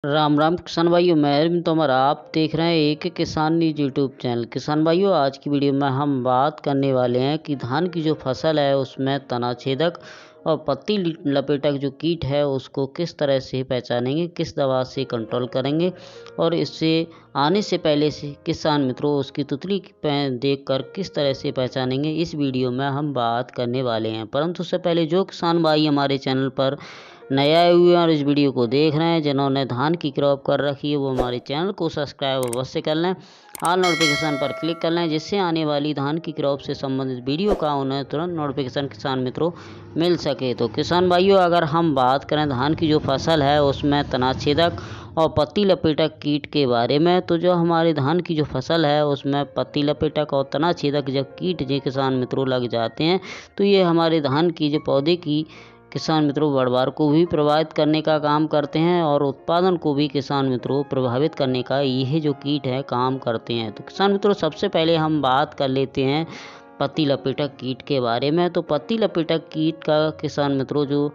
राम राम किसान भाइयों, मैं अरविंद तोमर। आप देख रहे हैं एक किसान न्यूज यूट्यूब चैनल। किसान भाइयों, आज की वीडियो में हम बात करने वाले हैं कि धान की जो फसल है उसमें तना छेदक और पत्ती लपेटक जो कीट है उसको किस तरह से पहचानेंगे, किस दवा से कंट्रोल करेंगे और इससे आने से पहले से किसान मित्रों उसकी तुतली देख कर किस तरह से पहचानेंगे, इस वीडियो में हम बात करने वाले हैं। परंतु उससे पहले जो किसान भाई हमारे चैनल पर नए आए हुए हैं और इस वीडियो को देख रहे हैं, जिन्होंने धान की क्रॉप कर रखी है, वो हमारे चैनल को सब्सक्राइब अवश्य कर लें, ऑल नोटिफिकेशन पर क्लिक कर लें, जिससे आने वाली धान की क्रॉप से संबंधित वीडियो का उन्हें तुरंत नोटिफिकेशन किसान मित्रों मिल सके। तो किसान भाइयों, अगर हम बात करें धान की जो फसल है उसमें तनाछेदक और पत्ती लपेटक कीट के बारे में, तो जो हमारे धान की जो फसल है उसमें पत्ती लपेटक और तनाछेदक जब कीट जो किसान मित्रों लग जाते हैं तो ये हमारे धान की जो पौधे की किसान मित्रों बढ़वार को भी प्रभावित करने का काम करते हैं और उत्पादन को भी किसान मित्रों प्रभावित करने का यह जो कीट है काम करते हैं। तो किसान मित्रों, सबसे पहले हम बात कर लेते हैं पत्ती लपेटक कीट के बारे में। तो पत्ती लपेटक कीट का किसान मित्रों जो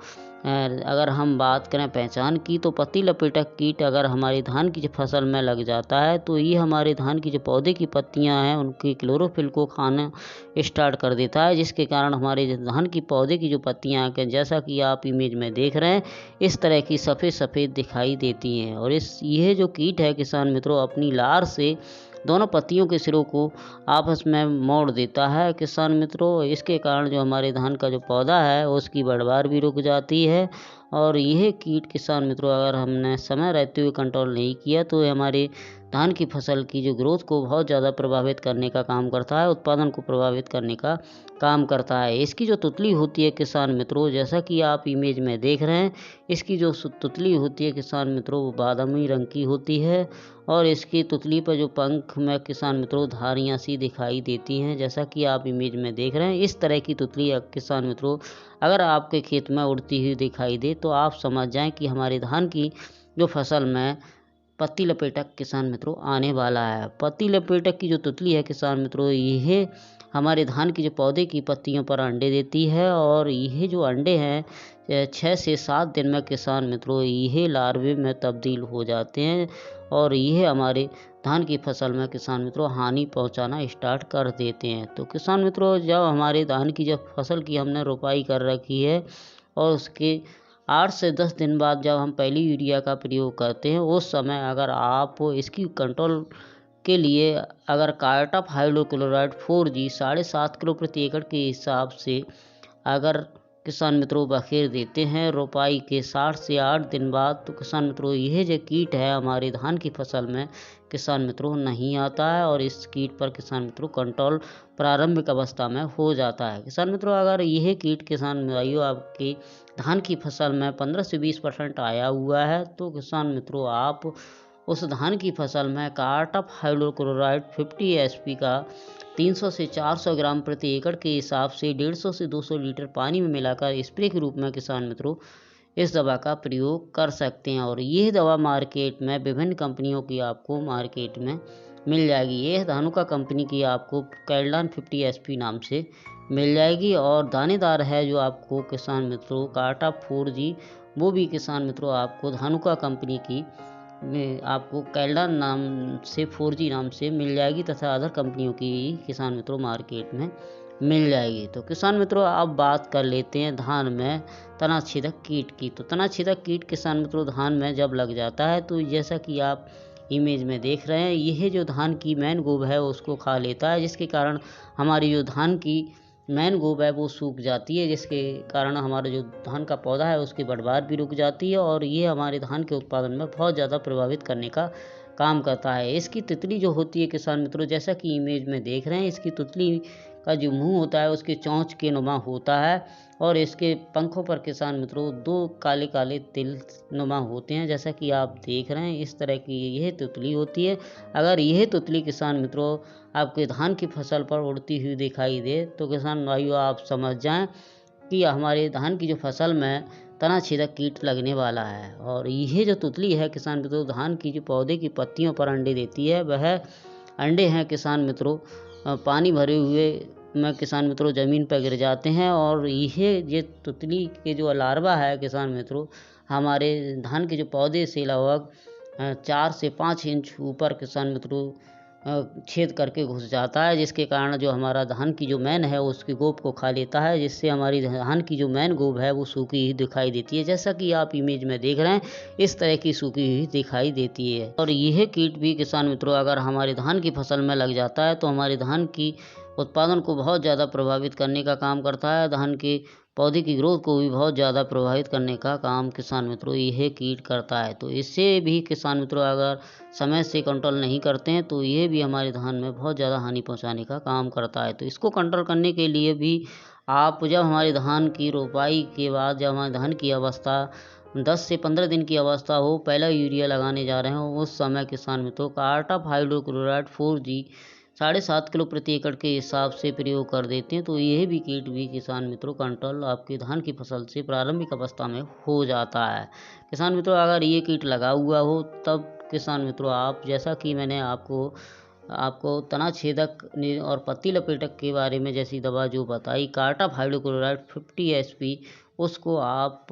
अगर हम बात करें पहचान की, तो पत्ती लपेटक कीट अगर हमारी धान की जो फसल में लग जाता है तो ये हमारे धान की जो पौधे की पत्तियां हैं उनकी क्लोरोफिल को खाना स्टार्ट कर देता है, जिसके कारण हमारे जो धान की पौधे की जो पत्तियां हैं, जैसा कि आप इमेज में देख रहे हैं, इस तरह की सफ़ेद सफ़ेद दिखाई देती हैं। और यह जो कीट है किसान मित्रों अपनी लार से दोनों पत्तियों के सिरों को आपस में मोड़ देता है किसान मित्रों। इसके कारण जो हमारे धान का जो पौधा है उसकी बढ़वार भी रुक जाती है। और यह कीट किसान मित्रों अगर हमने समय रहते हुए कंट्रोल नहीं किया तो हमारे धान की फसल की जो ग्रोथ को बहुत ज़्यादा प्रभावित करने का काम करता है, उत्पादन को प्रभावित करने का काम करता है। इसकी जो तुतली होती है किसान मित्रों, जैसा कि आप इमेज में देख रहे हैं, इसकी जो तुतली होती है किसान मित्रों वो बादामी रंग की होती है और इसकी तुतली पर जो पंख में किसान मित्रों धारियाँ सी दिखाई देती हैं, जैसा कि आप इमेज में देख रहे हैं। इस तरह की तुतली किसान मित्रों अगर आपके खेत में उड़ती हुई दिखाई दे तो आप समझ जाएं कि हमारे धान की जो फसल में पत्ती लपेटक किसान मित्रों आने वाला है। पत्ती लपेटक की जो तुतली है किसान मित्रों, यह हमारे धान की जो पौधे की पत्तियों पर अंडे देती है और यह जो अंडे हैं 6 से 7 दिन में किसान मित्रों यह लार्वे में तब्दील हो जाते हैं और यह हमारे धान की फसल में किसान मित्रों हानि पहुंचाना स्टार्ट कर देते हैं। तो किसान मित्रों, जब हमारे धान की जब फसल की हमने रोपाई कर रखी है और उसके 8 से 10 दिन बाद जब हम पहली यूरिया का प्रयोग करते हैं, उस समय अगर आप इसकी कंट्रोल के लिए अगर कार्टाप हाइड्रोक्लोराइड 4G 7.5 किलो प्रति एकड़ के हिसाब से अगर किसान मित्रों बखेर देते हैं रोपाई के 7 से 8 दिन बाद, तो किसान मित्रों यह जो कीट है हमारे धान की फसल में किसान मित्रों नहीं आता है और इस कीट पर किसान मित्रों कंट्रोल प्रारंभिक अवस्था में हो जाता है। किसान मित्रों, अगर यह कीट किसान भाइयों आपकी धान की फसल में 15 से 20% आया हुआ है तो किसान मित्रों आप उस धान की फसल में कार्टाप हाइड्रोक्लोराइड 50 SP का 300 से 400 ग्राम प्रति एकड़ के हिसाब से 150 से 200 लीटर पानी में मिलाकर स्प्रे के रूप में किसान मित्रों इस दवा का प्रयोग कर सकते हैं। और यह दवा मार्केट में विभिन्न कंपनियों की आपको मार्केट में मिल जाएगी। यह धानुका कंपनी की आपको कैल्डान 50 SP नाम से मिल जाएगी और दानेदार है जो आपको किसान मित्रों कार्टाप 4G वो भी किसान मित्रों आपको धानुका कंपनी की में आपको कैल्डान नाम से 4G नाम से मिल जाएगी तथा अदर कंपनियों की किसान मित्रों मार्केट में मिल जाएगी। तो किसान मित्रों अब बात कर लेते हैं धान में तनाछेदक कीट की। तो तनाछेदक कीट किसान मित्रों धान में जब लग जाता है तो जैसा कि आप इमेज में देख रहे हैं, यह जो धान की मैन गोब है उसको खा लेता है, जिसके कारण हमारी जो धान की मैन गोब है वो सूख जाती है, जिसके कारण हमारा जो धान का पौधा है उसकी बढ़वार भी रुक जाती है और ये हमारे धान के उत्पादन में बहुत ज़्यादा प्रभावित करने का काम करता है। इसकी तितली जो होती है किसान मित्रों, जैसा कि इमेज में देख रहे हैं, इसकी तितली का जो मुंह होता है उसके चोंच के नुमा होता है और इसके पंखों पर किसान मित्रों 2 काले काले तिल नुमा होते हैं, जैसा कि आप देख रहे हैं। इस तरह की यह तितली होती है। अगर यह तितली किसान मित्रों आपके धान की फसल पर उड़ती हुई दिखाई दे तो किसान भाइयों आप समझ जाएं कि हमारे धान की जो फसल में तनाछेदक कीट लगने वाला है। और यह जो तितली है किसान मित्रों धान की जो पौधे की पत्तियों पर अंडे देती है, वह अंडे हैं किसान मित्रों पानी भरे हुए में किसान मित्रों ज़मीन पर गिर जाते हैं और ये तितली के जो लार्वा है किसान मित्रों हमारे धान के जो पौधे से लगभग 4 से 5 इंच ऊपर किसान मित्रों छेद करके घुस जाता है, जिसके कारण जो हमारा धान की जो मैन है उसकी गोब को खा लेता है, जिससे हमारी धान की जो मैन गोब है वो सूखी ही दिखाई देती है। जैसा कि आप इमेज में देख रहे हैं, इस तरह की सूखी हुई दिखाई देती है। और यह कीट भी किसान मित्रों अगर हमारे धान की फसल में लग जाता है तो हमारे धान की उत्पादन को बहुत ज़्यादा प्रभावित करने का काम करता है। धान के पौधे की ग्रोथ को भी बहुत ज़्यादा प्रभावित करने का काम किसान मित्रों यह कीट करता है। तो इससे भी किसान मित्रों अगर समय से कंट्रोल नहीं करते हैं तो ये भी हमारे धान में बहुत ज़्यादा हानि पहुंचाने का काम करता है। तो इसको कंट्रोल करने के लिए भी आप जब हमारे धान की रोपाई के बाद जब हमारे धान की अवस्था 10 से 15 दिन की अवस्था हो, पहला यूरिया लगाने जा रहे हो, उस समय किसान मित्रों कार्टाप हाइड्रोक्लोराइड 4G 7.5 किलो प्रति एकड़ के हिसाब से प्रयोग कर देते हैं। तो यह भी कीट भी किसान मित्रों कंट्रोल आपके धान की फसल से प्रारंभिक अवस्था में हो जाता है। किसान मित्रों अगर ये कीट लगा हुआ हो तब किसान मित्रों आप जैसा कि मैंने आपको तना छेदक और पत्ती लपेटक के बारे में जैसी दवा जो बताई कार्टाप हाइड्रोक्लोराइड 50 SP, उसको आप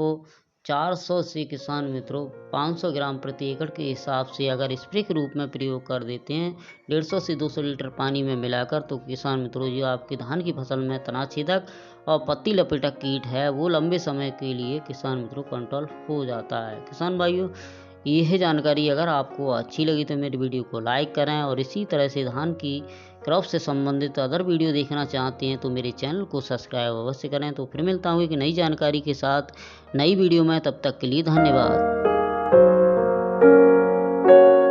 400 से किसान मित्रों 500 ग्राम प्रति एकड़ के हिसाब से अगर स्प्रे के रूप में प्रयोग कर देते हैं 150 से 200 लीटर पानी में मिलाकर, तो किसान मित्रों जो आपकी धान की फसल में तना छेदक और पत्ती लपेटक कीट है वो लंबे समय के लिए किसान मित्रों कंट्रोल हो जाता है। किसान भाइयों, यह जानकारी अगर आपको अच्छी लगी तो मेरी वीडियो को लाइक करें, और इसी तरह से धान की क्रॉप से संबंधित अदर वीडियो देखना चाहते हैं तो मेरे चैनल को सब्सक्राइब अवश्य करें। तो फिर मिलता हूँ एक नई जानकारी के साथ नई वीडियो में, तब तक के लिए धन्यवाद।